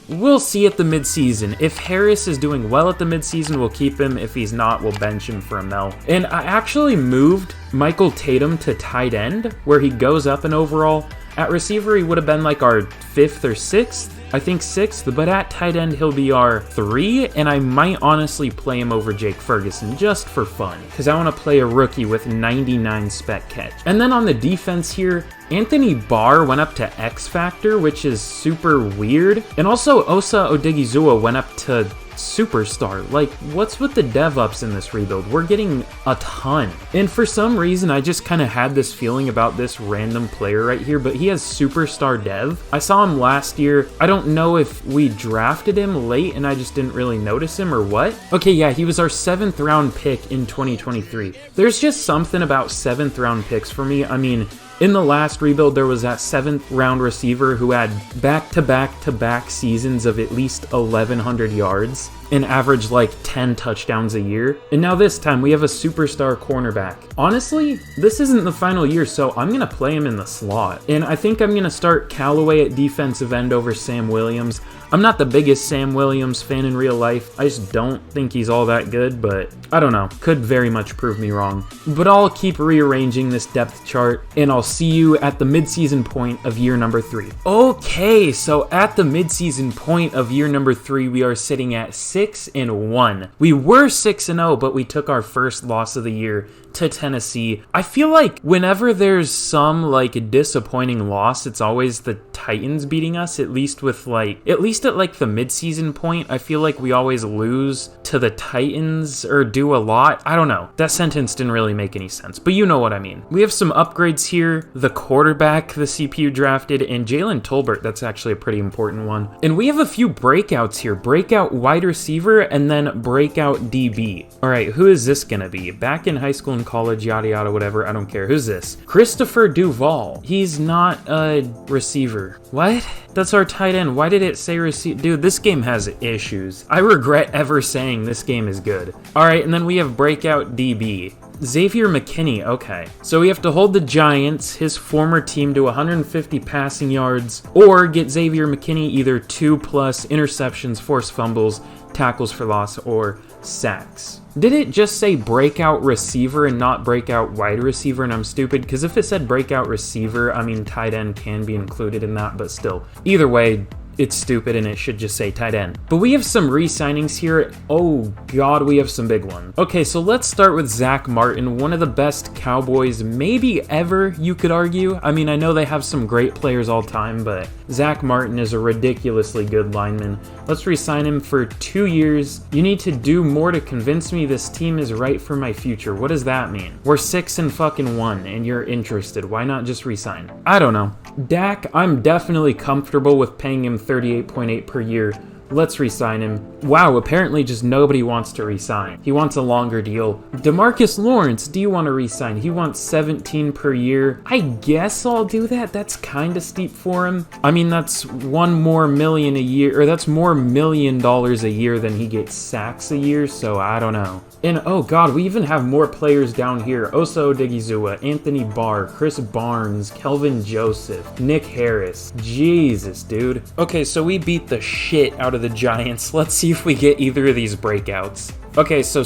We'll see at the midseason. If Harris is doing well at the midseason, we'll keep him. If he's not, we'll bench him for Amel. And I actually moved Michael Tatum to tight end, where he goes up an overall. At receiver, he would have been like our 5th or 6th. I think 6th, but at tight end, he'll be our 3, and I might honestly play him over Jake Ferguson just for fun, because I want to play a rookie with 99 spec catch. And then on the defense here, Anthony Barr went up to X Factor, which is super weird, and also Osa Odigizua went up to Superstar. Like, what's with the dev ups in this rebuild? We're getting a ton. And for some reason, I just kind of had this feeling about this random player right here, but he has Superstar dev. I saw him last year. I don't know if we drafted him late and I just didn't really notice him or what. Okay, yeah, he was our 7th round pick in 2023. There's just something about 7th round picks for me. I mean, in the last rebuild, there was that 7th round receiver who had back-to-back-to-back seasons of at least 1,100 yards and averaged like 10 touchdowns a year. And now this time, we have a superstar cornerback. Honestly, this isn't the final year, so I'm going to play him in the slot. And I think I'm going to start Callaway at defensive end over Sam Williams. I'm not the biggest Sam Williams fan in real life. I just don't think he's all that good, but I don't know. Could very much prove me wrong. But I'll keep rearranging this depth chart, and I'll see you at the midseason point of year number 3. Okay, so at the midseason point of year number 3, we are sitting at 6-1. We were 6-0, but we took our first loss of the year to Tennessee. I feel like whenever there's some like disappointing loss, it's always the Titans beating us, at least at like the midseason point. I feel like we always lose to the Titans or do a lot. I don't know. That sentence didn't really make any sense, but you know what I mean. We have some upgrades here. The quarterback the CPU drafted, and Jalen Tolbert. That's actually a pretty important one. And we have a few breakouts here. Breakout wide receiver and then breakout DB. All right, who is this gonna be? Back in high school and college, yada yada, whatever. I don't care. Who's this? Christopher Duval. He's not a receiver. What? That's our tight end. Why did it say receiver? Dude, this game has issues. I regret ever saying this game is good. All right, and then we have breakout DB. Xavier McKinney, okay. So we have to hold the Giants, his former team, to 150 passing yards, or get Xavier McKinney either 2+ interceptions, forced fumbles, tackles for loss, or sacks. Did it just say breakout receiver and not breakout wide receiver and I'm stupid? Because if it said breakout receiver, I mean tight end can be included in that, but still. Either way, it's stupid and it should just say tight end. But we have some re-signings here. Oh god, we have some big ones. Okay, so let's start with Zach Martin, one of the best Cowboys maybe ever, you could argue. I mean, I know they have some great players all time, but Zach Martin is a ridiculously good lineman. Let's re-sign him for 2 years. You need to do more to convince me this team is right for my future. What does that mean? We're 6-1 and you're interested. Why not just re-sign? I don't know. Dak, I'm definitely comfortable with paying him 38.8 per year. Let's re-sign him. Wow, apparently just nobody wants to re-sign. He wants a longer deal. DeMarcus Lawrence, do you want to re-sign? He wants 17 per year. I guess I'll do that. That's kind of steep for him. I mean, that's $1 more million a year, or that's more $1 million a year than he gets sacks a year, so I don't know. And oh god, we even have more players down here. Osa Odigizua, Anthony Barr, Chris Barnes, Kelvin Joseph, Nick Harris. Jesus, dude. Okay, so we beat the shit out of the Giants. Let's see if we get either of these breakouts. Okay, so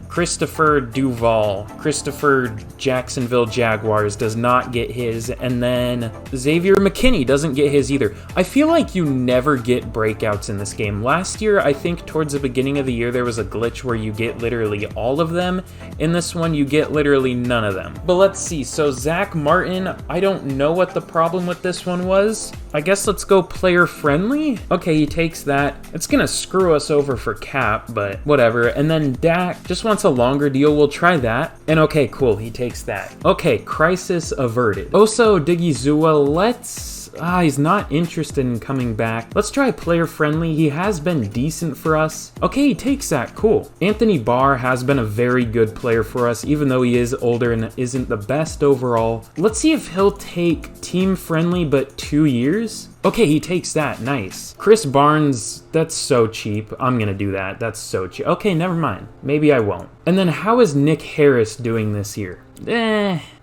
Christopher Duval, Christopher Jacksonville Jaguars does not get his, and then Xavier McKinney doesn't get his either. I feel like you never get breakouts in this game. Last year, I think towards the beginning of the year, there was a glitch where you get literally all of them. In this one, you get literally none of them. But let's see, so Zach Martin, I don't know what the problem with this one was. I guess let's go player friendly. Okay, he takes that. It's gonna screw us over for cap, but whatever. And then Dak just wants a longer deal. We'll try that. And okay, cool. He takes that. Okay, crisis averted. Osa Odigizua, he's not interested in coming back. Let's try player friendly. He has been decent for us. Okay, he takes that. Cool. Anthony Barr has been a very good player for us, even though he is older and isn't the best overall. Let's see if he'll take team friendly, but 2 years. Okay, he takes that. Nice. Chris Barnes, that's so cheap. I'm gonna do that. That's so cheap. Okay, never mind. Maybe I won't. And then how is Nick Harris doing this year?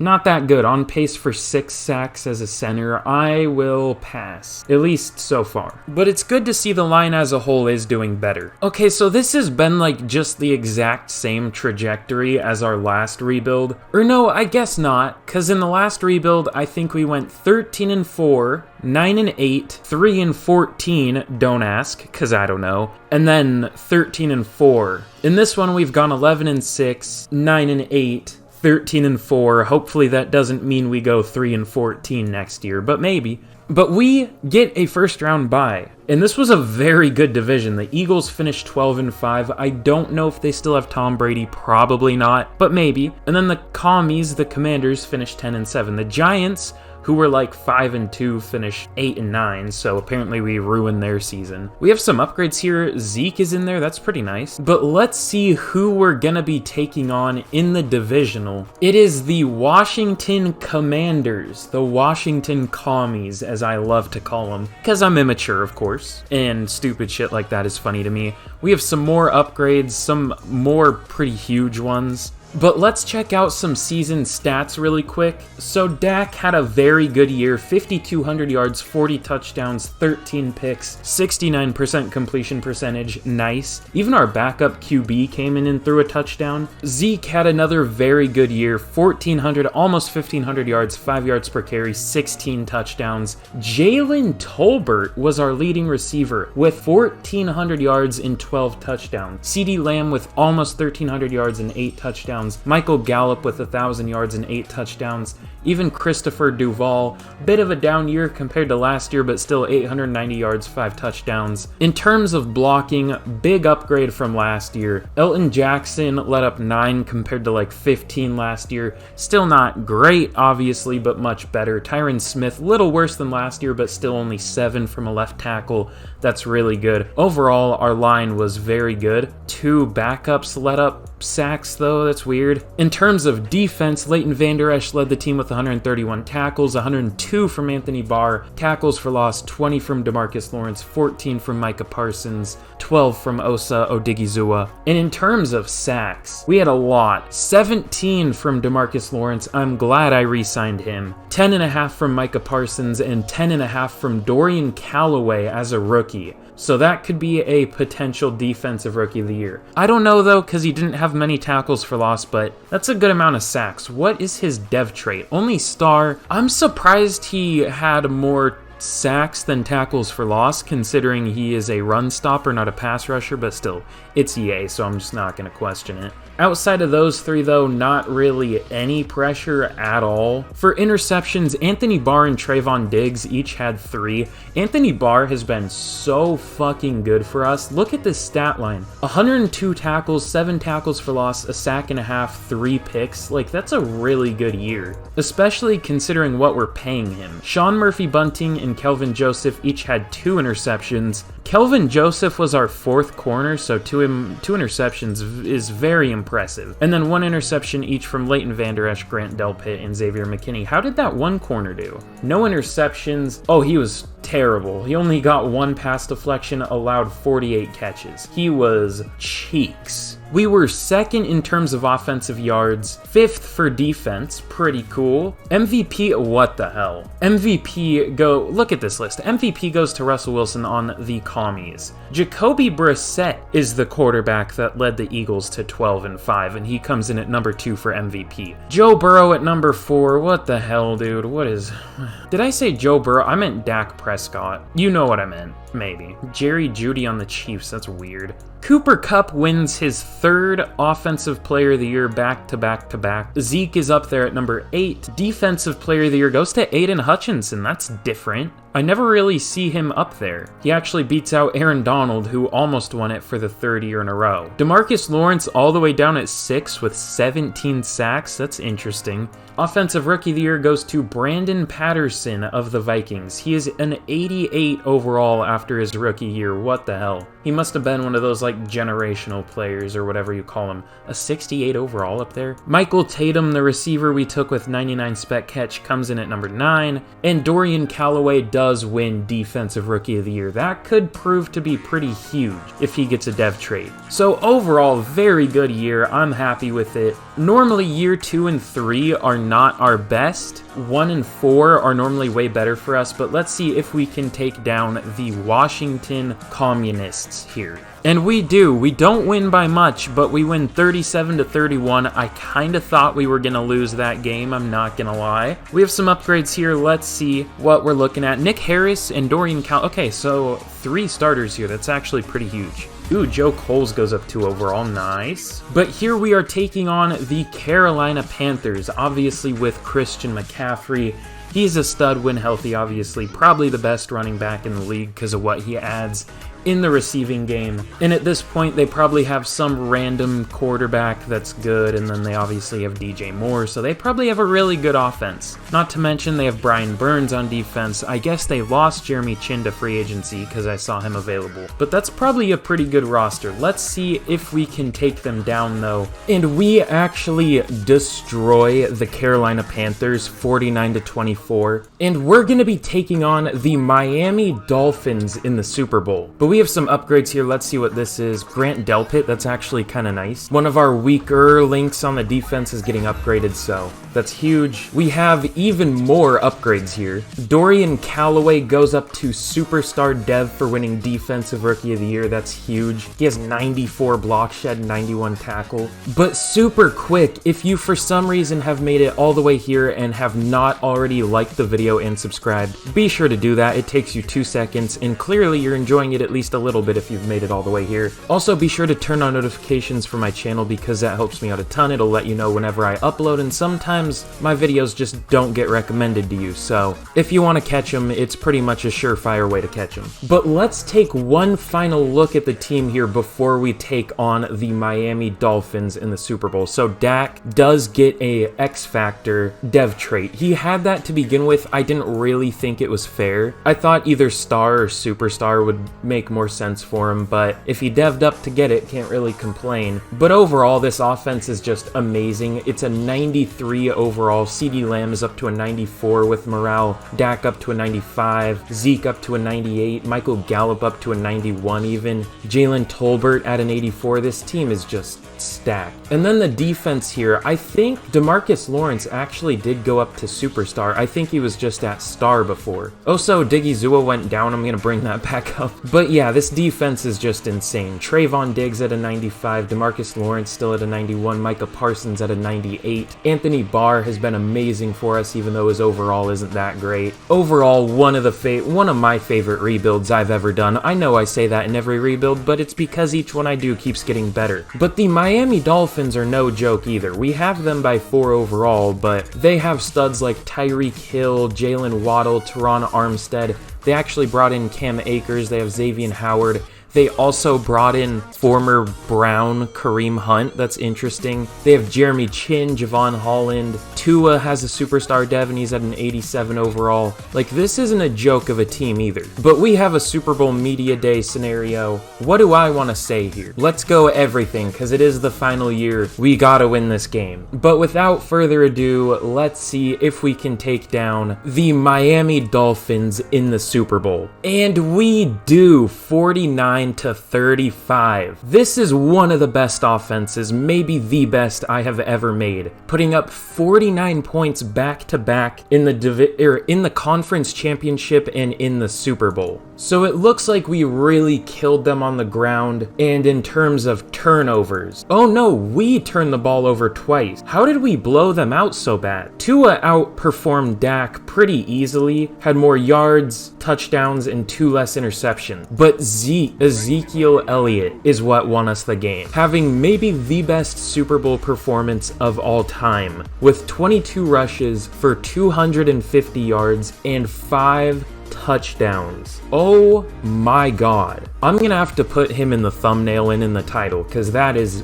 Not that good. On pace for 6 sacks as a center. I will pass. At least so far. But it's good to see the line as a whole is doing better. Okay, so this has been like just the exact same trajectory as our last rebuild. Or no, I guess not. Because in the last rebuild, I think we went 13-4, 9-8, 3-14, don't ask, because I don't know, and then 13-4. In this one, we've gone 11-6, 9-8, 13-4. Hopefully that doesn't mean we go 3-14 next year, but maybe. But we get a first round bye. And this was a very good division. The Eagles finished 12-5. I don't know if they still have Tom Brady. Probably not, but maybe. And then the Commies, the Commanders, finished 10-7. The Giants, who were like 5-2, finished 8-9, so apparently we ruined their season. We have some upgrades here. Zeke is in there, that's pretty nice. But let's see who we're gonna be taking on in the divisional. It is the Washington Commanders, the Washington Commies, as I love to call them, because I'm immature, of course, and stupid shit like that is funny to me. We have some more upgrades, some more pretty huge ones. But let's check out some season stats really quick. So Dak had a very good year, 5,200 yards, 40 touchdowns, 13 picks, 69% completion percentage, nice. Even our backup QB came in and threw a touchdown. Zeke had another very good year, 1,400, almost 1,500 yards, 5 yards per carry, 16 touchdowns. Jalen Tolbert was our leading receiver with 1,400 yards and 12 touchdowns. CeeDee Lamb with almost 1,300 yards and 8 touchdowns. Michael Gallup with 1,000 yards and 8 touchdowns. Even Christopher Duval, bit of a down year compared to last year, but still 890 yards, 5 touchdowns. In terms of blocking, big upgrade from last year. Elton Jackson let up 9 compared to like 15 last year. Still not great, obviously, but much better. Tyron Smith, little worse than last year, but still only 7 from a left tackle. That's really good. Overall, our line was very good. 2 backups let up sacks, though. That's weird. In terms of defense, Leighton Vander Esch led the team with 131 tackles, 102 from Anthony Barr, tackles for loss, 20 from DeMarcus Lawrence, 14 from Micah Parsons, 12 from Osa Odigizua. And in terms of sacks, we had a lot. 17 from DeMarcus Lawrence. I'm glad I re-signed him. 10.5 from Micah Parsons and 10.5 from Dorian Callaway as a rookie. So that could be a potential defensive rookie of the year. I don't know though, because he didn't have many tackles for loss, but that's a good amount of sacks. What is his dev trait? Only star. I'm surprised he had more sacks than tackles for loss, considering he is a run stopper, not a pass rusher, but still, it's EA, so I'm just not going to question it. Outside of those 3, though, not really any pressure at all. For interceptions, Anthony Barr and Trayvon Diggs each had 3. Anthony Barr has been so fucking good for us. Look at this stat line. 102 tackles, 7 tackles for loss, a sack and a half, 3 picks. Like, that's a really good year, especially considering what we're paying him. Sean Murphy-Bunting and and Kelvin Joseph each had 2 interceptions. Kelvin Joseph was our 4th corner, so 2 interceptions is very impressive. And then 1 interception each from Leighton Vander Esch, Grant Delpit, and Xavier McKinney. How did that one corner do? No interceptions. Oh, he was terrible. He only got 1 pass deflection, allowed 48 catches. He was cheeks. We were 2nd in terms of offensive yards, 5th for defense, pretty cool. MVP, what the hell? Look at this list. MVP goes to Russell Wilson on the Commies. Jacoby Brissett is the quarterback that led the Eagles to 12-5, and he comes in at number 2 for MVP. Joe Burrow at number 4, what the hell, dude? Did I say Joe Burrow? I meant Dak Prescott. You know what I meant, maybe. Jerry Jeudy on the Chiefs, that's weird. Cooper Kupp wins his 3rd Offensive Player of the Year back-to-back-to-back. Zeke is up there at number 8. Defensive Player of the Year goes to Aiden Hutchinson. That's different. I never really see him up there. He actually beats out Aaron Donald, who almost won it for the 3rd year in a row. DeMarcus Lawrence all the way down at 6 with 17 sacks. That's interesting. Offensive Rookie of the Year goes to Brandon Patterson of the Vikings. He is an 88 overall after his rookie year. What the hell? He must have been one of those like generational players or whatever you call him. A 68 overall up there. Michael Tatum, the receiver we took with 99 spec catch, comes in at number 9. And Dorian Callaway does win Defensive Rookie of the Year. That could prove to be pretty huge if he gets a dev trade. So overall, very good year. I'm happy with it. Normally year 2 and 3 are not our best. 1 and 4 are normally way better for us, but let's see if we can take down the Washington Communists here. And we do. We don't win by much, but we win 37-31. I kind of thought we were going to lose that game, I'm not going to lie. We have some upgrades here. Let's see what we're looking at. Nick Harris and Dorian Cal. Okay, so 3 starters here. That's actually pretty huge. Ooh, Joe Coles goes up 2 overall, nice. But here we are taking on the Carolina Panthers, obviously with Christian McCaffrey. He's a stud when healthy, obviously. Probably the best running back in the league because of what he adds in the receiving game. And at this point, they probably have some random quarterback that's good, and then they obviously have DJ Moore, so they probably have a really good offense. Not to mention they have Brian Burns on defense. I guess they lost Jeremy Chin to free agency because I saw him available. But that's probably a pretty good roster. Let's see if we can take them down, though. And we actually destroy the Carolina Panthers 49-24. And we're going to be taking on the Miami Dolphins in the Super Bowl. But we have some upgrades here. Let's see what this is. Grant Delpit, that's actually kind of nice. One of our weaker links on the defense is getting upgraded, so that's huge. We have even more upgrades here. Dorian Callaway goes up to Superstar Dev for winning Defensive Rookie of the Year. That's huge. He has 94 block shed, 91 tackle. But super quick, if you for some reason have made it all the way here and have not already liked the video and subscribed, be sure to do that. It takes you 2 seconds, and clearly you're enjoying it at least a little bit if you've made it all the way here. Also, be sure to turn on notifications for my channel because that helps me out a ton. It'll let you know whenever I upload, and sometimes my videos just don't get recommended to you, so if you want to catch them, it's pretty much a surefire way to catch them. But let's take one final look at the team here before we take on the Miami Dolphins in the Super Bowl. So Dak does get a X Factor dev trait. He had that to begin with. I didn't really think it was fair. I thought either star or superstar would make more sense for him, but if he dev'd up to get it, can't really complain. But overall, this offense is just amazing. It's a 93 overall. CeeDee Lamb is up to a 94 with morale. Dak up to a 95. Zeke up to a 98. Michael Gallup up to a 91 even. Jalen Tolbert at an 84. This team is just stacked. And then the defense here, I think DeMarcus Lawrence actually did go up to superstar. I think he was just at star before. Also, Diggy Zua went down. I'm going to bring that back up. But yeah, this defense is just insane. Trayvon Diggs at a 95, DeMarcus Lawrence still at a 91, Micah Parsons at a 98. Anthony Barr has been amazing for us, even though his overall isn't that great. Overall, one of my favorite rebuilds I've ever done. I know I say that in every rebuild, but it's because each one I do keeps getting better. But the Miami Dolphins are no joke either. We have them by 4 overall, but they have studs like Tyreek Hill, Jalen Waddle, Teron Armstead. They actually brought in Cam Akers. They have Xavier Howard. They also brought in former Brown Kareem Hunt. That's interesting. They have Jeremy Chin, Javon Holland. Tua has a superstar dev and he's at an 87 overall. Like, this isn't a joke of a team either. But we have a Super Bowl media day scenario. What do I want to say here? Let's go everything, because it is the final year. We gotta win this game. But without further ado, let's see if we can take down the Miami Dolphins in the Super Bowl. And we do, 49-35. This is one of the best offenses, maybe the best I have ever made, putting up 49 points back to back in the conference championship and in the Super Bowl. So it looks like we really killed them on the ground and in terms of turnovers. Oh no, we turned the ball over twice. How did we blow them out so bad? Tua outperformed Dak pretty easily, had more yards, touchdowns, and 2 less interceptions. But Ezekiel Elliott is what won us the game, having maybe the best Super Bowl performance of all time, with 22 rushes for 250 yards and 5 touchdowns. Oh my god. I'm gonna have to put him in the thumbnail and in the title, because that is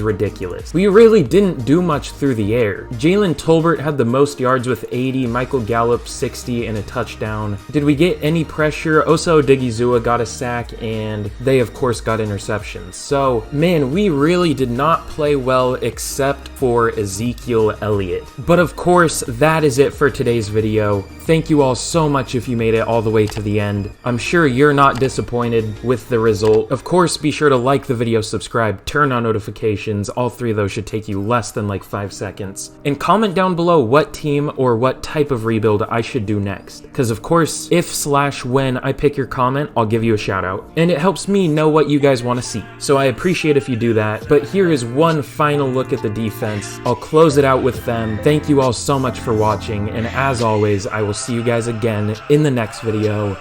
ridiculous. We really didn't do much through the air. Jalen Tolbert had the most yards with 80, Michael Gallup 60 and a touchdown. Did we get any pressure? Osa Odigizua got a sack, and they of course got interceptions. So man, we really did not play well except for Ezekiel Elliott. But of course, that is it for today's video. Thank you all so much if you made it all the way to the end. I'm sure you're not disappointed with the result. Of course, be sure to like the video, subscribe, turn on notifications. All 3 of those should take you less than like 5 seconds. And comment down below what team or what type of rebuild I should do next. Because of course, if/when I pick your comment, I'll give you a shout out. And it helps me know what you guys want to see. So I appreciate if you do that. But here is one final look at the defense. I'll close it out with them. Thank you all so much for watching. And as always, I will see you guys again in the next video.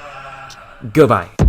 Goodbye.